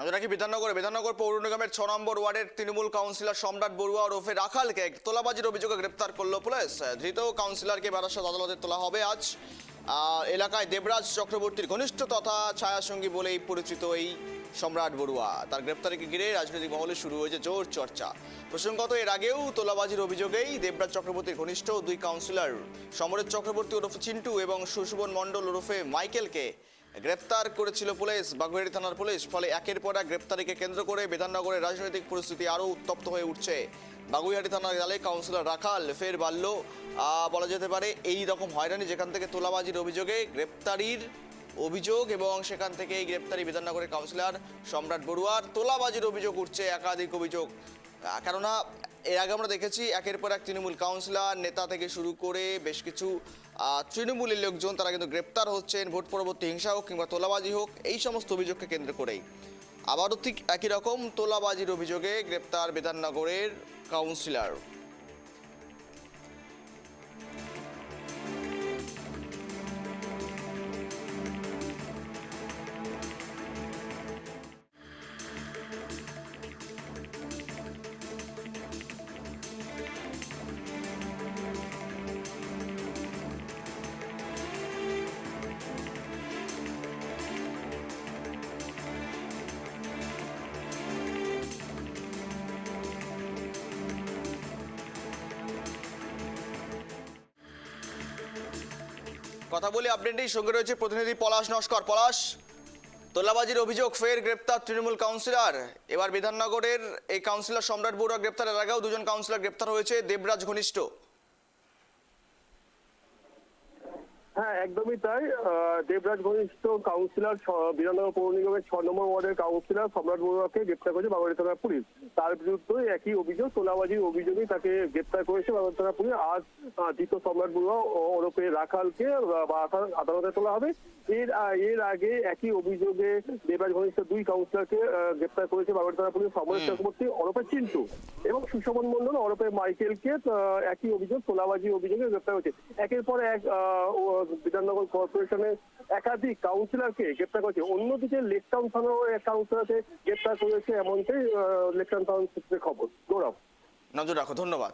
নজর রাখি বিধাননগর পৌর নিগমের 6 নম্বর ওয়ার্ডের তৃণমূল কাউন্সিলর সম্রাট বড়ুয়া ওরফে রাখালকে তোলাবাজির অভিযোগে গ্রেপ্তার করল পুলিশ। ধৃত কাউন্সিলরকে বারাসত আদালতে তোলা হবে আজ। এলাকায় দেবরাজ চক্রবর্তীর ঘনিষ্ঠ তথা ছায়াসঙ্গী বলেই পরিচিত এই সম্রাট বড়ুয়া। তার গ্রেপ্তারকে ঘিরে রাজনৈতিক মহলে শুরু হয়েছে জোর চর্চা। প্রসঙ্গত এর আগেও তোলাবাজির অভিযোগেই দেবরাজ চক্রবর্তীর ঘনিষ্ঠ দুই কাউন্সিলর সমরেশ চক্রবর্তী ওরফে চিন্টু এবং সুশোভন মণ্ডল ওরফে মাইকেলকে গ্রেপ্তার করেছিল পুলিশ, বাগুইআটি থানার পুলিশ। ফলে একের পর এক গ্রেপ্তারিকে কেন্দ্র করে বিধাননগরের রাজনৈতিক পরিস্থিতি আরও উত্তপ্ত হয়ে উঠছে। বাগুইআটি থানার জালে কাউন্সিলর রাখাল ফের বাড়ল বলা যেতে পারে এই রকম হয়রানি, যেখান থেকে তোলাবাজির অভিযোগে গ্রেপ্তারির অভিযোগ এবং সেখান থেকে এই গ্রেপ্তারি বিধাননগরের কাউন্সিলর সম্রাট বড়ুয়ার। তোলাবাজির অভিযোগ উঠছে, একাধিক অভিযোগ। কেননা এর আগে আমরা দেখেছি একের পর এক তৃণমূল কাউন্সিলর নেতা থেকে শুরু করে বেশ কিছু তৃণমূলের লোকজন তারা কিন্তু গ্রেপ্তার হচ্ছেন, ভোট পরবর্তী হিংসা হোক কিংবা তোলাবাজি হোক, এই সমস্ত অভিযোগকে কেন্দ্র করেই আবারও ঠিক একই রকম তোলাবাজির অভিযোগে গ্রেপ্তার বিধাননগরের কাউন্সিলর। কথা বলি আপডেটেই, সঙ্গে রয়েছে প্রতিনিধি পলাশ নস্কর। পলাশ, তোলাবাজির অভিযোগ ফের গ্রেপ্তার তৃণমূল কাউন্সিলর। এবার বিধাননগরের এই কাউন্সিলর সম্রাট বড়ুয়া গ্রেপ্তার, এর আগেও দুজন কাউন্সিলর গ্রেপ্তার হয়েছে দেবরাজ ঘনিষ্ঠ। হ্যাঁ, একদমই তাই। দেবরাজ ঘনিষ্ঠ কাউন্সিলর বিধাননগর পৌর নিগমের 6 নম্বর ওয়ার্ডের কাউন্সিলর সম্রাট বড়ুয়াকে গ্রেপ্তার করেছে বাগুইআটি থানার পুলিশ। তার বিরুদ্ধে একই অভিযোগ, তোলাবাজির অভিযোগেই তাকে গ্রেপ্তার করেছে বাগুইআটি থানার পুলিশ। আজ ধৃত সম্রাট বড়ুয়া ওরফে রাখালকে আদালতে তোলা হবে। এর আগে একই অভিযোগে দেবরাজ ঘনিষ্ঠ দুই কাউন্সিলরকে গ্রেপ্তার করেছে বাগুইআটি থানার পুলিশ, সমরেশ চক্রবর্তী ওরফে চিন্টু এবং সুশোভন মণ্ডল ওরফে মাইকেলকে একই অভিযোগ, তোলাবাজির অভিযোগে গ্রেপ্তার হয়েছে। একের পর এক বিধাননগর কর্পোরেশনের একাধিক কাউন্সিলরকে গ্রেপ্তার করেছে। অন্যদিকে লেকটাউন থানারও এক কাউন্সিলরকে গ্রেপ্তার করেছে, এমনটাই লেকটাউন থানার সূত্রে খবর। গৌরব, নজর রাখো, ধন্যবাদ।